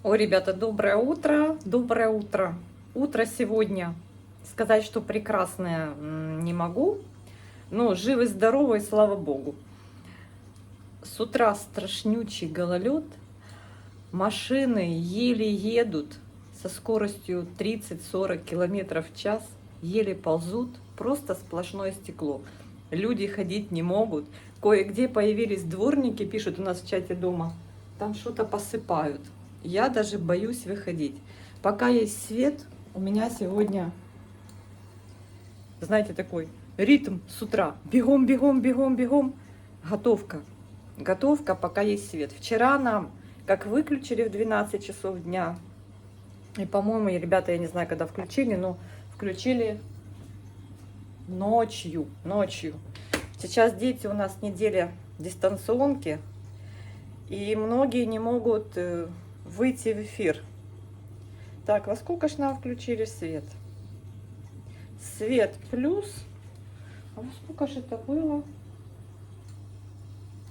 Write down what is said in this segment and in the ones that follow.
Ой, ребята, доброе утро, доброе утро. Утро сегодня, сказать, что прекрасное, не могу, но живы, здоровы, и слава богу. С утра страшнючий гололед, машины еле едут со скоростью 30-40 километров в час, еле ползут, просто сплошное стекло. Люди ходить не могут. Кое-где появились дворники, пишут у нас в чате дома, там что-то посыпают. Я даже боюсь выходить. Пока есть свет, у меня сегодня, знаете, такой ритм с утра. Бегом, бегом, бегом, бегом. Готовка. Готовка, пока есть свет. Вчера нам, как выключили в 12 часов дня, и, по-моему, ребята, я не знаю, когда включили, но включили ночью. Сейчас дети у нас неделя дистанционки, и многие не могут выйти в эфир. Так, во сколько ж нам включили свет? Свет плюс. А во сколько же это было?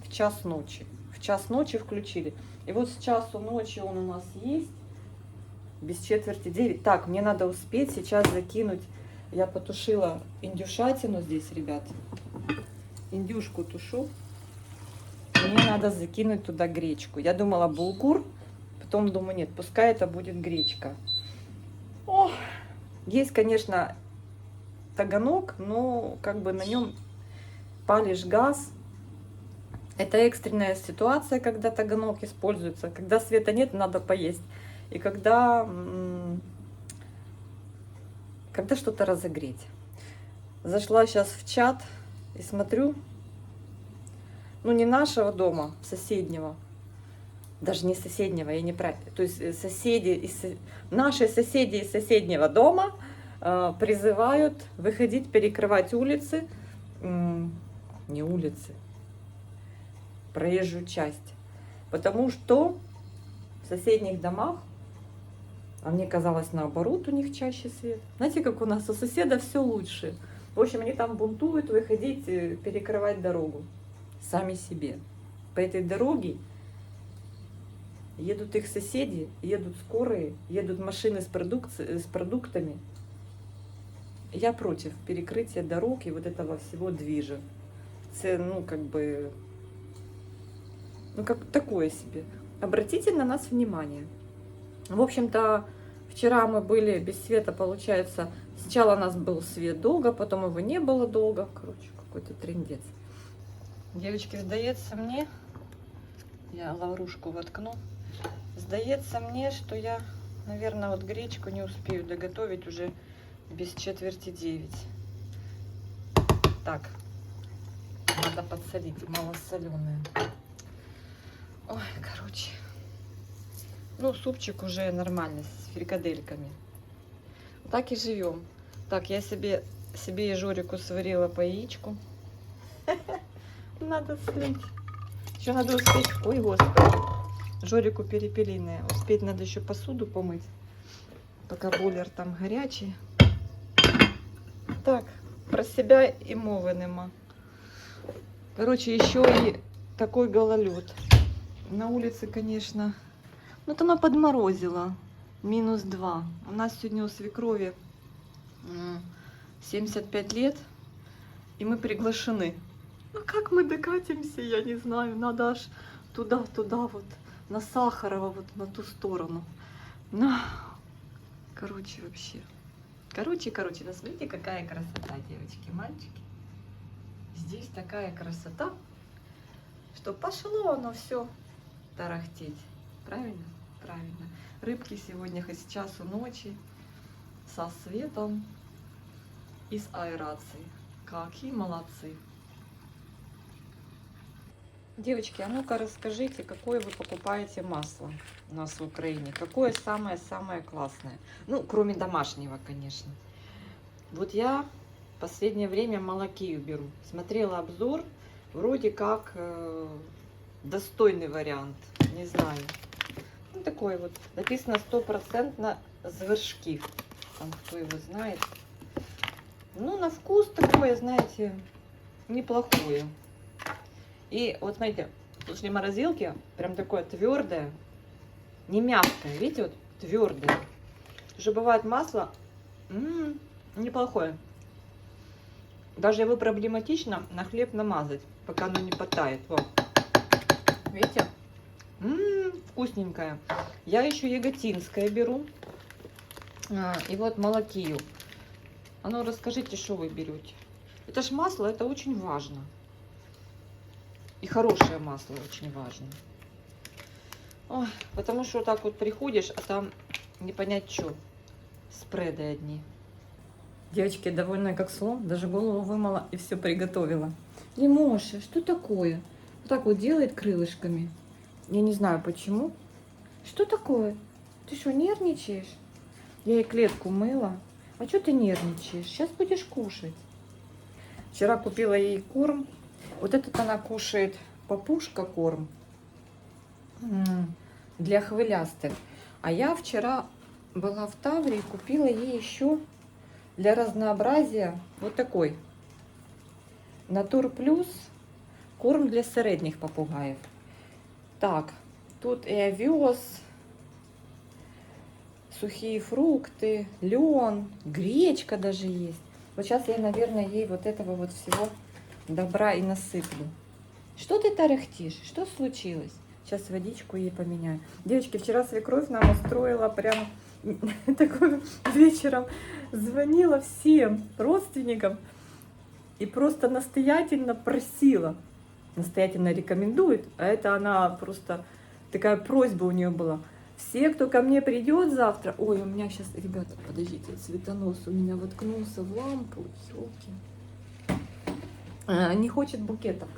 В час ночи. В час ночи включили. И вот с часу ночи он у нас есть. Без четверти 9. Так, мне надо успеть сейчас закинуть. Я потушила индюшатину здесь, ребят. Индюшку тушу. Мне надо закинуть туда гречку. Я думала булгур. Потом думаю, нет, пускай это будет гречка. О, есть, конечно, таганок, но как бы на нем палишь газ. Это экстренная ситуация, когда таганок используется. Когда света нет, надо поесть. И когда что-то разогреть. Зашла сейчас в чат и смотрю, ну не нашего дома, соседнего. Даже не соседнего, я не прав. То есть наши соседи из соседнего дома призывают выходить, перекрывать улицы, не улицы, проезжую часть. Потому что в соседних домах, а мне казалось наоборот, у них чаще свет. Знаете, как у нас у соседа все лучше. В общем, они там бунтуют, выходить, перекрывать дорогу. Сами себе. По этой дороге едут их соседи, едут скорые, едут машины с продуктами. Я против перекрытия дорог и вот этого всего движа. Ну, как бы, ну, как такое себе. Обратите на нас внимание. В общем-то, вчера мы были без света, получается. Сначала у нас был свет долго, потом его не было долго. Короче, какой-то трындец. Девочки, сдается мне, я лаврушку воткну. Сдается мне, что я, наверное, вот гречку не успею доготовить уже без четверти 9. Так, надо подсолить, малосоленые. Ой, короче. Ну, супчик уже нормальный, с фрикадельками. Так и живем. Так, я себе и Жорику сварила по яичку. Надо слить. Еще надо успеть. Ой, господи. Жорику перепелиные. Успеть надо еще посуду помыть. Пока бойлер там горячий. Так, про себя и мови нема. Короче, еще и такой гололед. На улице, конечно, ну то она подморозила. -2. У нас сегодня у свекрови 75 лет. И мы приглашены. Ну как мы докатимся, я не знаю. Надо аж туда, вот, на Сахарова, вот на ту сторону. Ну, короче, вообще. Короче, ну смотрите, какая красота, девочки, мальчики. Здесь такая красота, что пошло оно все тарахтеть. Правильно? Правильно. Рыбки сегодня хоть с часу ночи, со светом и с аэрацией. Какие молодцы. Девочки, а ну-ка расскажите, какое вы покупаете масло у нас в Украине? Какое самое-самое классное? Ну, кроме домашнего, конечно. Вот я в последнее время молокею беру. Смотрела обзор, вроде как достойный вариант, не знаю. Ну, такой вот, написано 100% звершки. Там кто его знает. Ну, на вкус такое, знаете, неплохое. И вот смотрите, после морозилки прям такое твердое. Не мягкое, видите, вот твердое. Уже бывает масло неплохое. Даже его проблематично на хлеб намазать, пока оно не потает. Вот. Видите? Вкусненькое. Я еще яготинское беру. И вот молокию. А ну расскажите, что вы берете. Это ж масло, это очень важно. И хорошее масло очень важно. Ой, потому что вот так вот приходишь, а там не понять что. Спреды одни. Девочки, довольная как слон, даже голову вымыла и все приготовила. Лимоша, что такое? Вот так вот делает крылышками. Я не знаю почему. Что такое? Ты что, нервничаешь? Я ей клетку мыла. А что ты нервничаешь? Сейчас будешь кушать. Вчера купила ей корм. Вот этот она кушает папушка корм для хвылястых. А я вчера была в Тавре и купила ей еще для разнообразия вот такой Натур Плюс корм для средних попугаев. Так, тут и овес, сухие фрукты, лен, гречка даже есть. Вот сейчас я, наверное, ей вот этого вот всего добра и насыплю. Что ты тарахтишь? Что случилось? Сейчас водичку ей поменяю. Девочки, вчера свекровь нам устроила прям такой вечером. Звонила всем родственникам и просто настоятельно просила. Настоятельно рекомендует. А это она просто... Такая просьба у нее была. Все, кто ко мне придет завтра... Ой, у меня сейчас, ребята, подождите, цветонос у меня воткнулся в лампу. Ёлки. Не хочет букетов.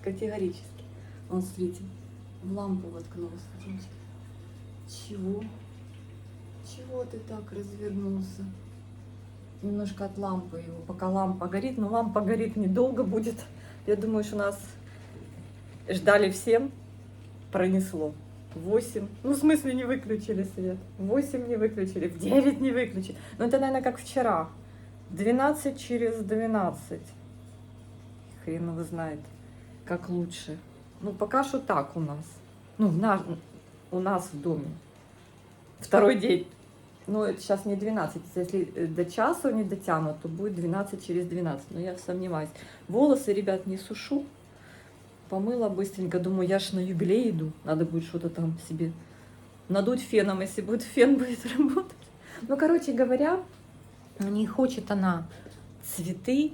Категорически. Он, смотрите, в лампу воткнулся. Чего? Чего ты так развернулся? Немножко от лампы его. Пока лампа горит. Но лампа горит недолго будет. Я думаю, что нас ждали всем. Пронесло. 8. Ну, в смысле, не выключили свет. 8 не выключили. В 9 не выключили. Но это, наверное, как вчера. 12 через 12. Хрен его знает, как лучше. Ну, пока что так у нас. Ну, у нас в доме. Второй день. Ну, это сейчас не 12. Если до часу не дотянут, то будет 12 через 12. Но я сомневаюсь. Волосы, ребят, не сушу. Помыла быстренько. Думаю, я ж на юбилей иду. Надо будет что-то там себе надуть феном, если будет фен будет работать. Ну, короче говоря, не хочет она цветы.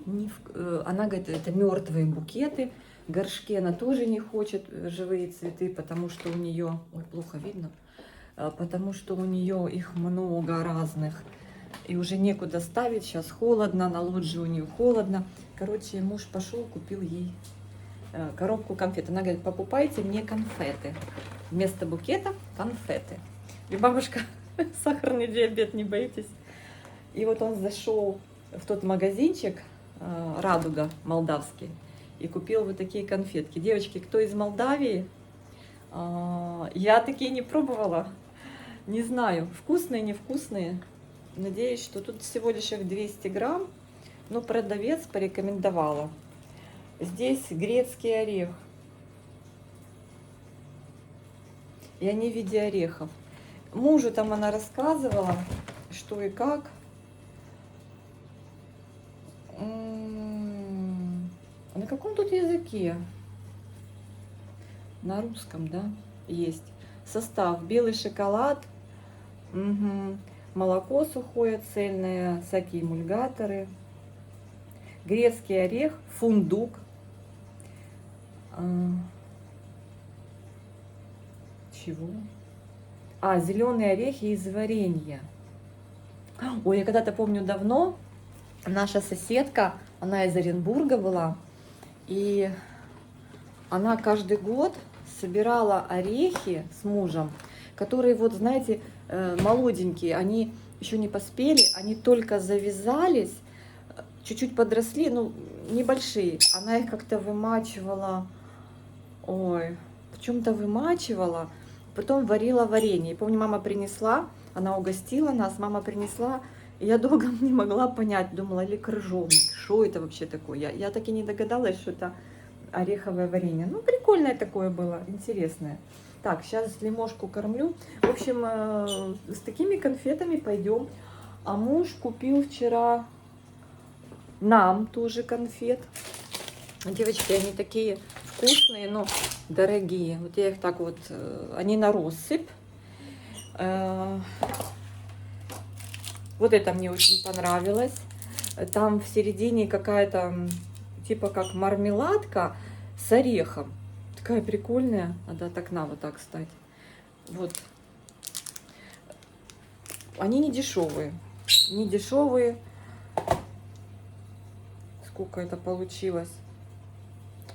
Она говорит, это мертвые букеты. Горшки она тоже не хочет живые цветы, потому что у нее... Ой, плохо видно. Потому что у нее их много разных. И уже некуда ставить. Сейчас холодно, на лоджии у нее холодно. Короче, муж пошел, купил ей коробку конфет. Она говорит, покупайте мне конфеты. Вместо букета конфеты. И бабушка, сахарный диабет, не боитесь? И вот он зашел в тот магазинчик «Радуга» молдавский и купил вот такие конфетки. Девочки, кто из Молдавии? Я такие не пробовала. Не знаю, вкусные, невкусные. Надеюсь, что тут всего лишь их 200 грамм. Но продавец порекомендовала. Здесь грецкий орех. И они в виде орехов. Мужу там она рассказывала, что и как. На каком тут языке? На русском, да, есть. Состав: белый шоколад, молоко сухое цельное, всякие эмульгаторы, грецкий орех, фундук, чего? Зеленые орехи из варенья. Ой, я когда-то помню давно, наша соседка, она из Оренбурга была, и она каждый год собирала орехи с мужем, которые, вот знаете, молоденькие, они еще не поспели, они только завязались, чуть-чуть подросли, ну, небольшие. Она их как-то вымачивала, ой, в чем-то вымачивала, потом варила варенье. И помню, мама принесла, она угостила нас, мама принесла, и я долго не могла понять, думала, или крыжовник, что это вообще такое. Я так и не догадалась, что это ореховое варенье. Ну, прикольное такое было, интересное. Так, сейчас лимошку кормлю. В общем, с такими конфетами пойдем. А муж купил вчера нам тоже конфет. Девочки, они такие вкусные, но дорогие. Вот я их так вот, они на россыпь. Вот это мне очень понравилось. Там в середине какая-то, типа как мармеладка с орехом. Такая прикольная. Надо от окна вот так стать. Вот. Они не дешевые. Не дешевые. Сколько это получилось?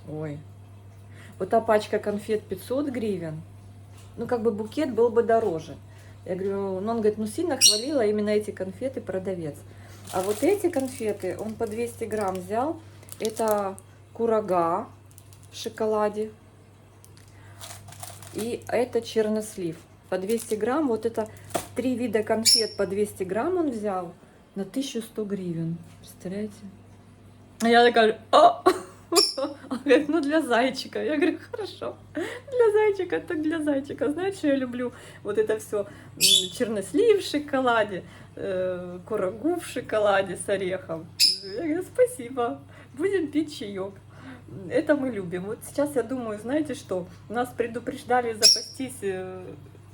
Ой. Вот та пачка конфет 500 гривен. Ну, как бы букет был бы дороже. Я говорю, ну, он говорит, ну, сильно хвалила именно эти конфеты продавец. А вот эти конфеты он по 200 грамм взял. Это курага в шоколаде. И это чернослив. По 200 грамм. Вот это 3 вида конфет по 200 грамм он взял на 1100 гривен. Представляете? А я такая, он говорит, ну для зайчика. Я говорю, хорошо, для зайчика, так для зайчика. Знаете, что я люблю? Вот это все чернослив в шоколаде, курагу в шоколаде с орехом. Я говорю, спасибо, будем пить чаек. Это мы любим. Вот сейчас я думаю, знаете что, нас предупреждали запастись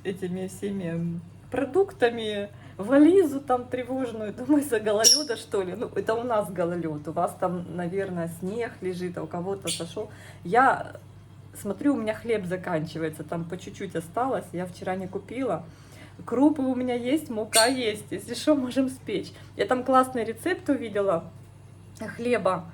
этими всеми продуктами, вализу там тревожную, думаю, из-за гололеда, что ли. Ну, это у нас гололед, у вас там, наверное, снег лежит, а у кого-то сошел. Я смотрю, у меня хлеб заканчивается, там по чуть-чуть осталось, я вчера не купила. Крупы у меня есть, мука есть, если что, можем спечь. Я там классный рецепт увидела хлеба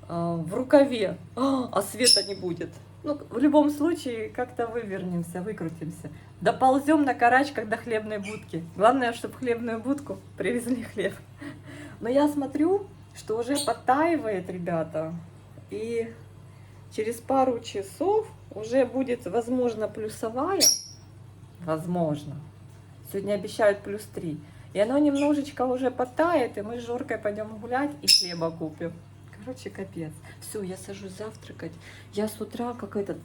в рукаве, а света не будет. Ну, в любом случае, как-то вывернемся, выкрутимся. Доползем на карачках до хлебной будки. Главное, чтобы в хлебную будку привезли хлеб. Но я смотрю, что уже подтаивает, ребята. И через пару часов уже будет, возможно, плюсовая. Возможно. Сегодня обещают +3. И оно немножечко уже подтает, и мы с Жоркой пойдем гулять и хлеба купим. Короче, капец. Все, я сажусь завтракать. Я с утра как этот,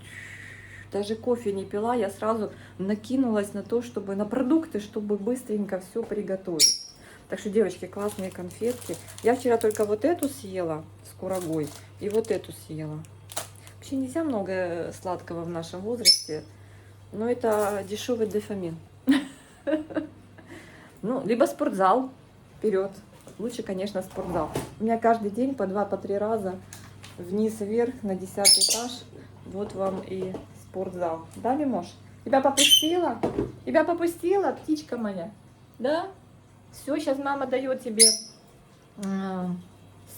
даже кофе не пила, я сразу накинулась на то, чтобы на продукты, чтобы быстренько все приготовить. Так что, девочки, классные конфетки. Я вчера только вот эту съела с курагой и вот эту съела. Вообще нельзя много сладкого в нашем возрасте, но это дешевый дофамин. Ну, либо спортзал, вперед. Лучше, конечно, спортзал. У меня каждый день по 2-3 раза вниз-вверх на 10-й этаж. Вот вам и спортзал. Да, Мимош? Тебя попустила? Тебя попустила, птичка моя? Да? Все, сейчас мама дает тебе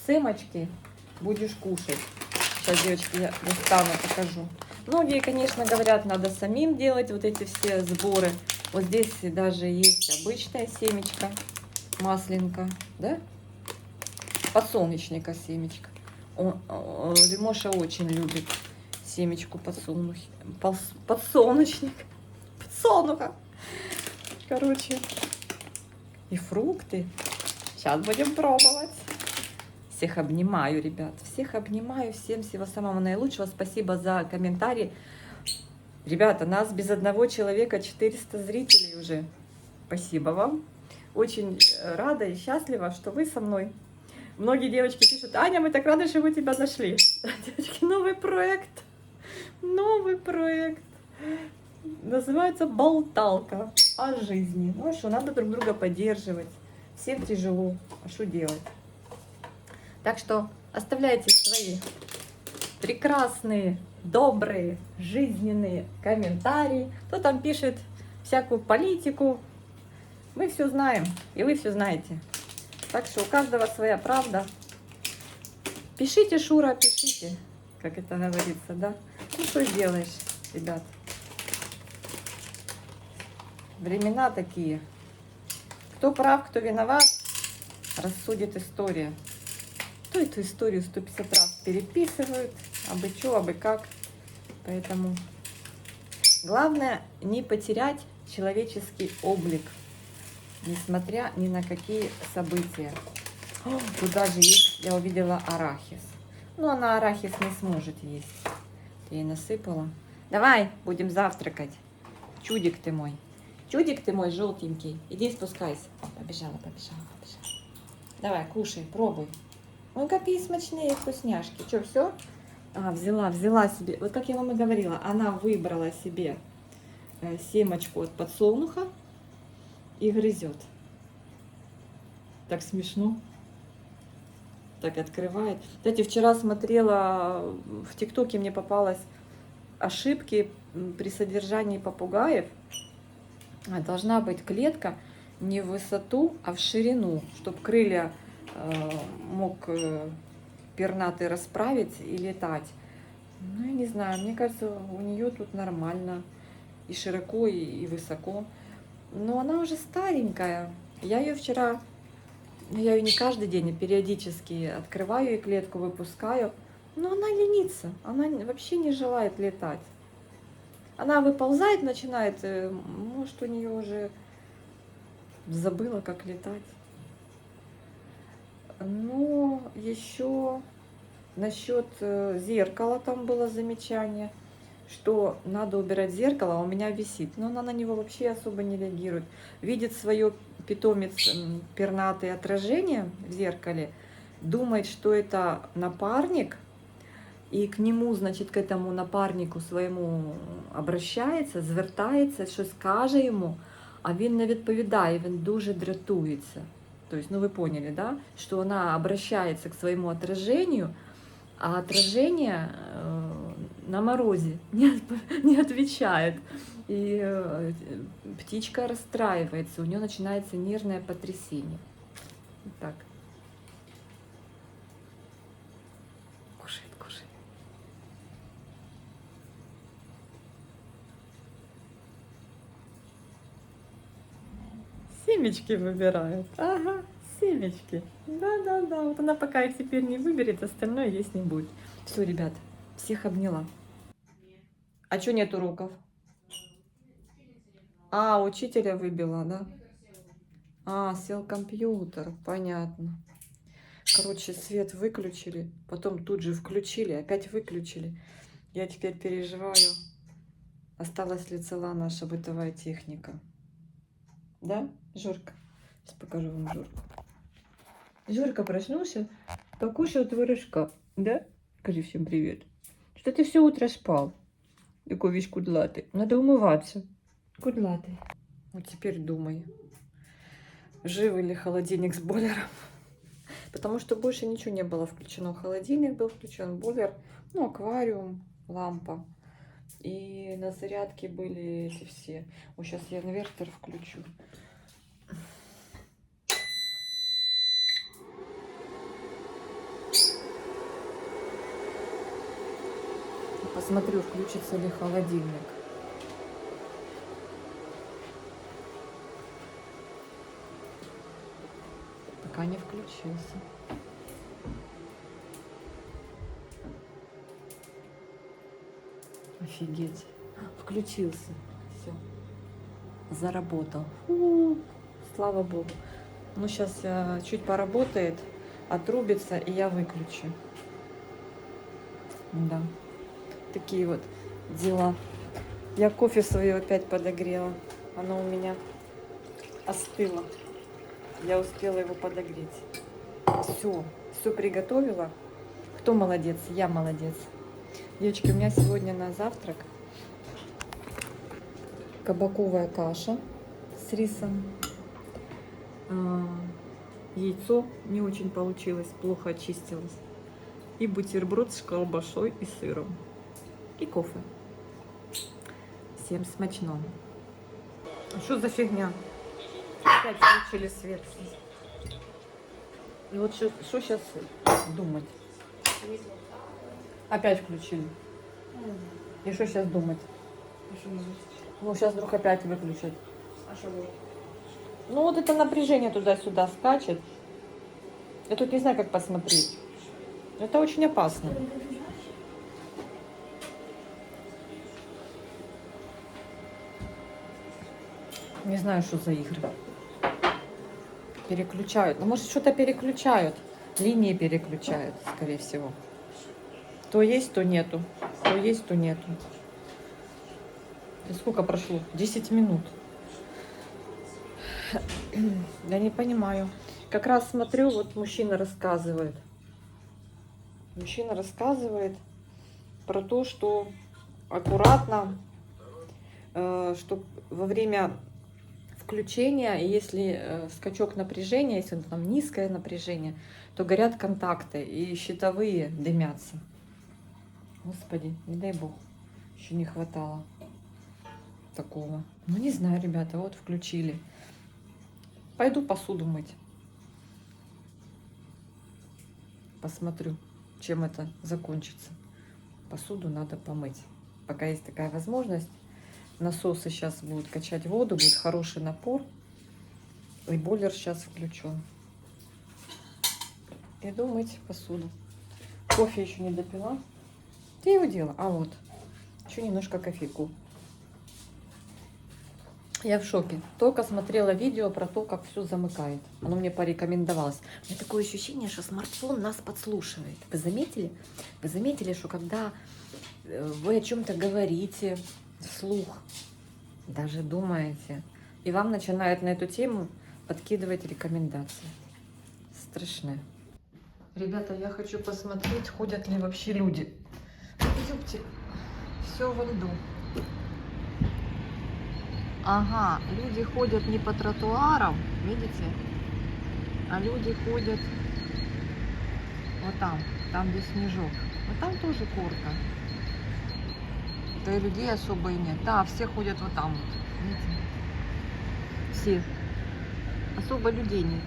сымочки. Будешь кушать. Сейчас, девочки, я достану, покажу. Многие, конечно, говорят, надо самим делать вот эти все сборы. Вот здесь даже есть обычная семечка. Маслинка, да? Подсолнечника семечка. Лимоша очень любит семечку подсолнечник. Подсолнуха. Короче. И фрукты. Сейчас будем пробовать. Всех обнимаю, ребят. Всех обнимаю. Всем всего самого наилучшего. Спасибо за комментарии. Ребята, нас без одного человека 400 зрителей уже. Спасибо вам. Очень рада и счастлива, что вы со мной. Многие девочки пишут, Аня, мы так рады, что мы тебя нашли. Девочки, новый проект. Новый проект. Называется «Болталка о жизни». Ну что, надо друг друга поддерживать. Всем тяжело. А что делать? Так что оставляйте свои прекрасные, добрые, жизненные комментарии. Кто там пишет всякую политику. Мы все знаем, и вы все знаете. Так что у каждого своя правда. Пишите, Шура, пишите, как это говорится, да? Ну, что сделаешь, ребят? Времена такие. Кто прав, кто виноват, рассудит история. То эту историю 150 раз переписывают, абы чё, абы как. Поэтому главное не потерять человеческий облик. Несмотря ни на какие события. Тут даже есть, я увидела арахис. Но она арахис не сможет есть. Я ей насыпала. Давай, будем завтракать. Чудик ты мой. Чудик ты мой желтенький. Иди спускайся. Побежала, побежала, побежала. Давай, кушай, пробуй. Ой, какие смачные вкусняшки. Что, все? А, взяла себе. Вот как я вам и говорила, она выбрала себе семечку от подсолнуха и грызет. Так смешно. Так открывает. Кстати, вчера смотрела, в ТикТоке мне попалась ошибки при содержании попугаев. Должна быть клетка не в высоту, а в ширину, чтобы крылья мог пернатый расправить и летать. Ну, я не знаю, мне кажется, у нее тут нормально. И широко, и высоко. Но она уже старенькая. Я ее вчера, я ее не каждый день, а периодически открываю и клетку выпускаю. Но она ленится, она вообще не желает летать. Она выползает, начинает, может, у нее уже забыла, как летать. Но еще насчет зеркала там было замечание, что надо убирать зеркало, а у меня висит. Но она на него вообще особо не реагирует. Видит свое питомец пернатое отражение в зеркале, думает, что это напарник, і к нему, значить, к этому напарнику своєму обращається, звертається, щось каже йому, а він не відповідає, він дуже дратується. Тобто, ну ви поняли, да? Що вона обращається к своєму отражению, а отражение на морозе не отвечает. И птичка расстраивается, у нее начинается нервное потрясение. Так. Кушает, кушает. Семечки выбирает. Ага, семечки. Да. Вот она пока их теперь не выберет, остальное есть не будет. Все, ребят, всех обняла. А что нет уроков? А, учителя выбила, да? А, сел компьютер, понятно. Короче, свет выключили, потом тут же включили, опять выключили. Я теперь переживаю, осталась ли цела наша бытовая техника. Да, Жорка? Сейчас покажу вам Жорку. Жорка проснулся, покушал творожка, да? Скажи всем привет. Что ты все утро спал? Такой весь кудлатый. Надо умываться. Кудлатый. Вот теперь думай, живый ли холодильник с бойлером. Потому что больше ничего не было включено. Холодильник был включен, бойлер, ну, аквариум, лампа. И на зарядке были эти все. Вот сейчас я инвертор включу. Посмотрю, включится ли холодильник. Пока не включился. Офигеть. Включился. Все. Заработал. Слава богу. Ну, сейчас чуть поработает, отрубится, и я выключу. Да. Такие вот дела. Я кофе свое опять подогрела. Оно у меня остыло. Я успела его подогреть. Все приготовила. Кто молодец? Я молодец. Девочки, у меня сегодня на завтрак кабаковая каша с рисом. Яйцо не очень получилось, плохо очистилось. И бутерброд с колбасой и сыром. И кофе. Всем смачного. Что за фигня? Опять включили свет. И вот что сейчас думать? Опять включили. И что сейчас думать? Ну, сейчас вдруг опять выключат. А что будет? Ну, вот это напряжение туда-сюда скачет. Я тут не знаю, как посмотреть. Это очень опасно. Не знаю, что за игры. Переключают. Ну, может, что-то переключают. Линии переключают, скорее всего. То есть, то нету. То есть, то нету. Сколько прошло? 10 минут. Я не понимаю. Как раз смотрю, вот мужчина рассказывает. Мужчина рассказывает про то, что аккуратно, что во время включения, если скачок напряжения, если там низкое напряжение, то горят контакты и щитовые дымятся. Господи, не дай бог, еще не хватало такого. Ну не знаю, ребята, вот включили. Пойду посуду мыть. Посмотрю, чем это закончится. Посуду надо помыть. Пока есть такая возможность. Насосы сейчас будут качать воду, будет хороший напор. И бойлер сейчас включен. Иду мыть посуду. Кофе еще не допила. Где его дело? А вот. Еще немножко кофейку. Я в шоке. Только смотрела видео про то, как все замыкает. Оно мне порекомендовалось. У меня такое ощущение, что смартфон нас подслушивает. Вы заметили? Вы заметили, что когда вы о чем-то говорите вслух, даже думаете, и вам начинают на эту тему подкидывать рекомендации. Страшно. Ребята, я хочу посмотреть, ходят ли вообще люди. Идемте. Все во льду. Ага, люди ходят не по тротуарам, видите? А люди ходят вот там, где снежок. Вот там тоже корка. Да и людей особо и нет. Да, все ходят вот там вот, видите? Все. Особо людей нет.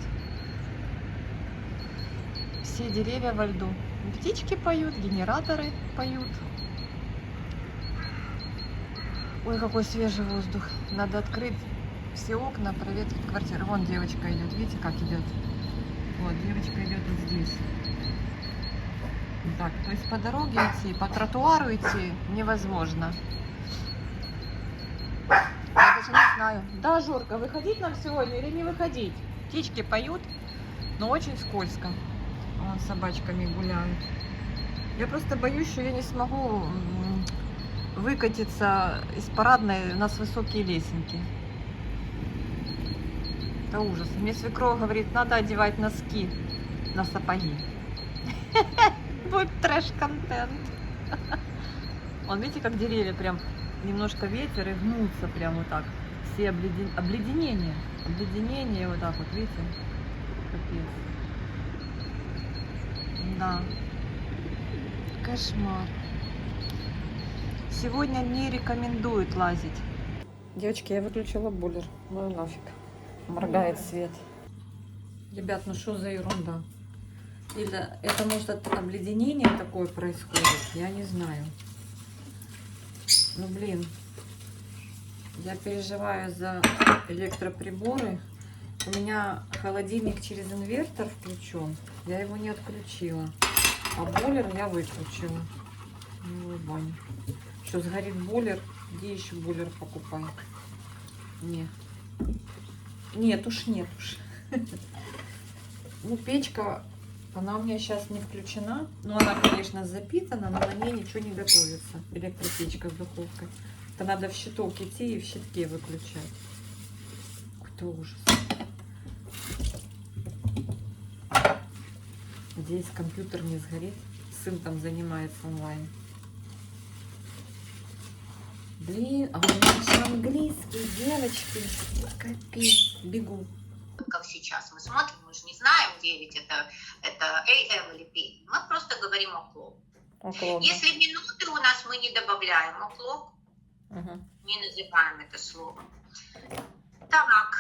Все деревья во льду. Птички поют, генераторы поют. Ой, какой свежий воздух. Надо открыть все окна, проветрить квартиру. Вон девочка идет. Видите, как идет? Вот, девочка идет вот здесь. Так, то есть по дороге идти, по тротуару идти невозможно. Я даже не знаю. Да, Жорка, выходить нам сегодня или не выходить? Птички поют, но очень скользко. Вон собачками гуляют. Я просто боюсь, что я не смогу выкатиться из парадной, у нас высокие лесенки. Это ужас. Мне свекровь говорит, надо одевать носки на сапоги. Будет трэш-контент. Вон, видите, как деревья прям немножко ветер и гнутся прям вот так. Все обледенения. Обледенение вот так вот, видите? Капец. Да. Кошмар. Сегодня не рекомендуют лазить. Девочки, я выключила бойлер. Ну и нафиг. Моргает свет. Ребят, ну что за ерунда? Или это может от обледенения такое происходит? Я не знаю. Ну блин. Я переживаю за электроприборы. У меня холодильник через инвертор включен. Я его не отключила. А бойлер я выключила. Ну, баня. Что, сгорит бойлер? Где еще бойлер покупать? Нет. Нет уж, нет уж. Ну, печка, она у меня сейчас не включена. Ну, она, конечно, запитана, но на ней ничего не готовится. Электропечка с духовкой. Это надо в щиток идти и в щитке выключать. Какой-то ужас. Надеюсь, компьютер не сгорит. Сын там занимается онлайн. Блин, а у меня же английский, девочки. Капец, бегу. Как сейчас мы смотрим, мы же не знаем, 9 это AM или PM. Мы просто говорим o'clock. Если минуты у нас мы не добавляем o'clock, не называем это словом. Так,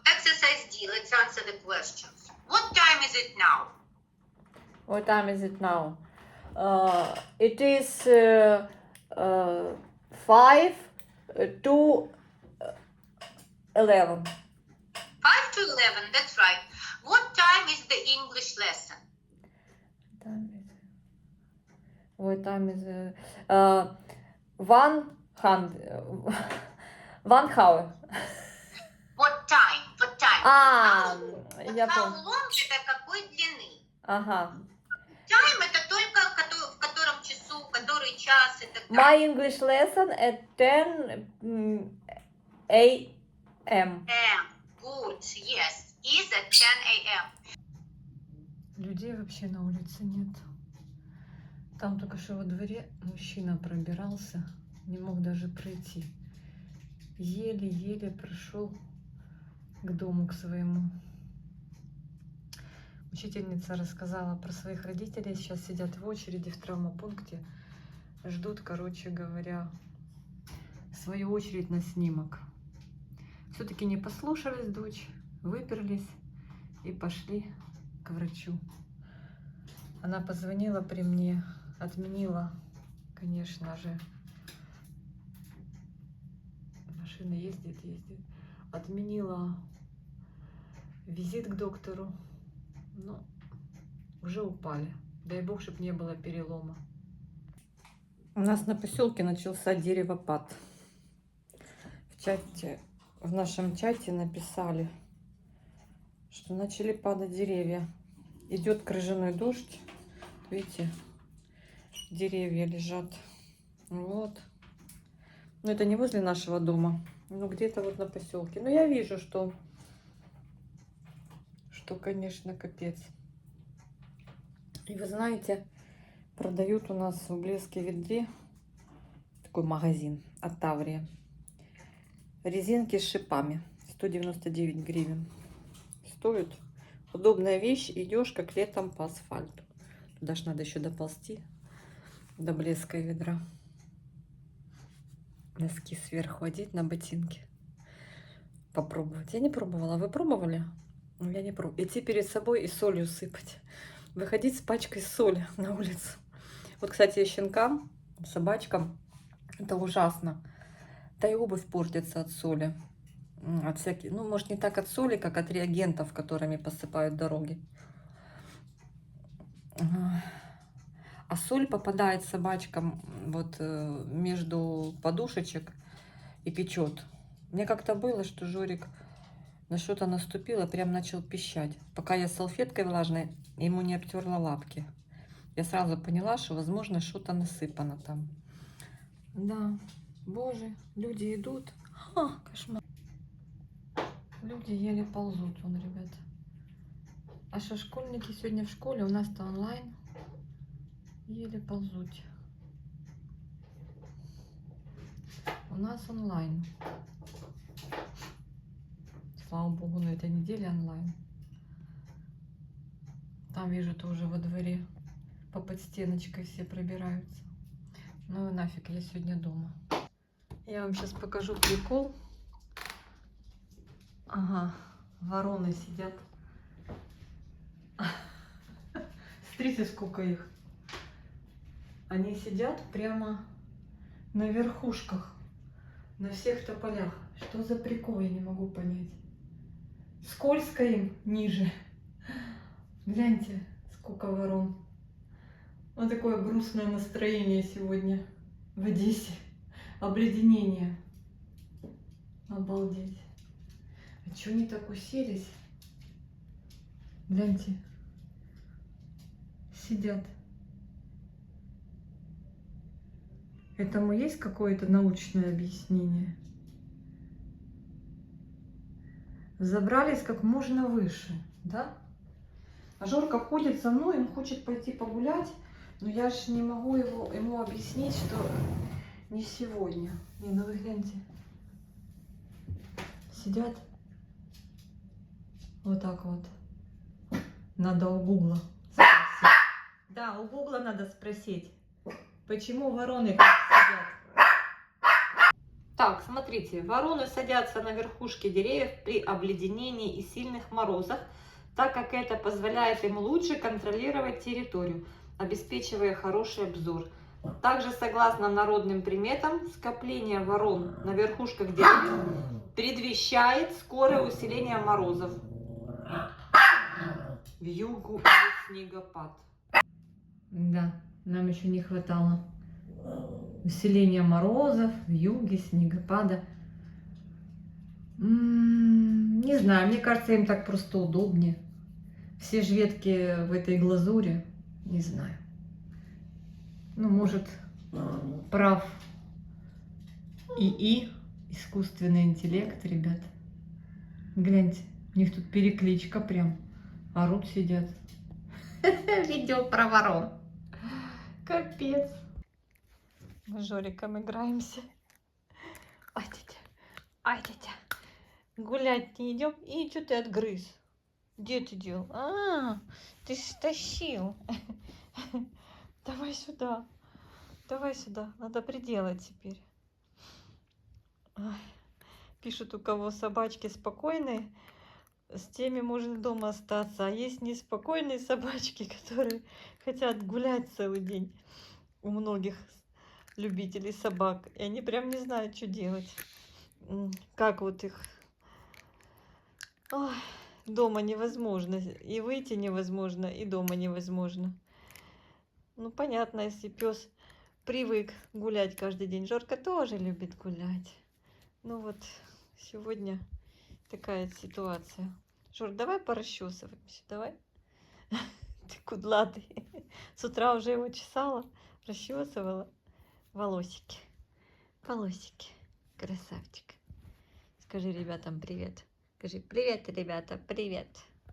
exercise D, let's answer the questions. What time is it now? What time is it now? It is 5 to 11. 5 to 11, that's right. What time is the English lesson? What time is 1 hour. What time? What time? Я How понял. long это какой длины? Ага. Time это только в котором часу, который который час и так My далее. English lesson at 10 a.m. Good, yes, is at 10 a.m. Людей вообще на улице нет. Там только что во дворе мужчина пробирался, не мог даже пройти. Еле-еле пришел к дому, к своему. Учительница рассказала про своих родителей. Сейчас сидят в очереди в травмопункте. Ждут, короче говоря, свою очередь на снимок. Все-таки не послушались дочь, выперлись и пошли к врачу. Она позвонила при мне, отменила, конечно же. Машина ездит. Отменила визит к доктору. Но уже упали. Дай бог, чтобы не было перелома. У нас на поселке начался деревопад. В нашем чате написали, что начали падать деревья. Идет крыжаной дождь. Видите, деревья лежат. Вот. Но это не возле нашего дома. Ну, где-то вот на поселке. Но я вижу, что, конечно, капец. И вы знаете, продают у нас в Блеске-Ведре такой магазин от Таврия. Резинки с шипами. 199 гривен. Стоит. Удобная вещь. Идешь как летом по асфальту. Туда ж надо еще доползти до Блеска-Ведра. Носки сверху одеть на ботинки. Попробовать. Я не пробовала. Вы пробовали? Ну, я не пробовала. Идти перед собой и солью сыпать. Выходить с пачкой соли на улицу. Вот, кстати, щенкам, собачкам это ужасно. Да и обувь портится от соли. От всяких, ну, может, не так от соли, как от реагентов, которыми посыпают дороги. А соль попадает собачкам вот между подушечек и печет. Мне как-то было, что Жорик на что-то наступил и прям начал пищать. Пока я салфеткой влажной ему не обтерла лапки. Я сразу поняла, что, возможно, что-то насыпано там. Да, боже, люди идут. Кошмар. Люди еле ползут, вон, ребята. А что, школьники сегодня в школе? У нас-то онлайн. Еле ползут. У нас онлайн. Слава богу, на этой неделе онлайн. Там вижу тоже во дворе по подстеночкой все пробираются. Ну и нафиг, я сегодня дома. Я вам сейчас покажу прикол. Ага, вороны сидят. Смотрите, сколько их. Они сидят прямо на верхушках, на всех тополях. Что за прикол, я не могу понять. Скользко им ниже. Гляньте, сколько ворон. Вот такое грустное настроение сегодня в Одессе. Обледенение. Обалдеть. А чё они так уселись? Гляньте. Сидят. Этому есть какое-то научное объяснение? Забрались как можно выше, да? А Жорка ходит за мной, он хочет пойти погулять, но я же не могу ему объяснить, что не сегодня. Не, ну вы гляньте. Сидят. Вот так вот. Надо у Гугла спросить. Да, у Гугла надо спросить, почему вороны так сидят. Так, смотрите, вороны садятся на верхушке деревьев при обледенении и сильных морозах, так как это позволяет им лучше контролировать территорию, обеспечивая хороший обзор. Также, согласно народным приметам, скопление ворон на верхушках деревьев предвещает скорое усиление морозов, вьюгу и снегопад. Да, нам еще не хватало усиления морозов, вьюги, снегопада. Не знаю, мне кажется, им так просто удобнее. Все же ветки в этой глазури, не знаю. Ну, может, прав ИИ, искусственный интеллект, ребят. Гляньте, у них тут перекличка прям. Орут, сидят. Видео про ворон. Капец. Мы с Жориком играемся. Ай, тетя. Ай, тетя. Гулять не идем. И что ты отгрыз? Где ты дел? Ты стащил. Давай сюда. Давай сюда. Надо приделать теперь. Ай. Пишут, у кого собачки спокойные, с теми можно дома остаться. А есть неспокойные собачки, которые хотят гулять целый день. У многих любителей собак. И они прям не знают, что делать. Как вот их... Ой, дома невозможно. И выйти невозможно, и дома невозможно. Ну, понятно, если пес привык гулять каждый день. Жорка тоже любит гулять. Ну вот, сегодня такая ситуация. Жор, давай порасчесываемся, давай. Ты кудлатый. С утра уже его чесала, расчесывала. Волосики. Волосики. Красавчик. Скажи ребятам привет. Скажи привет, ребята, привет.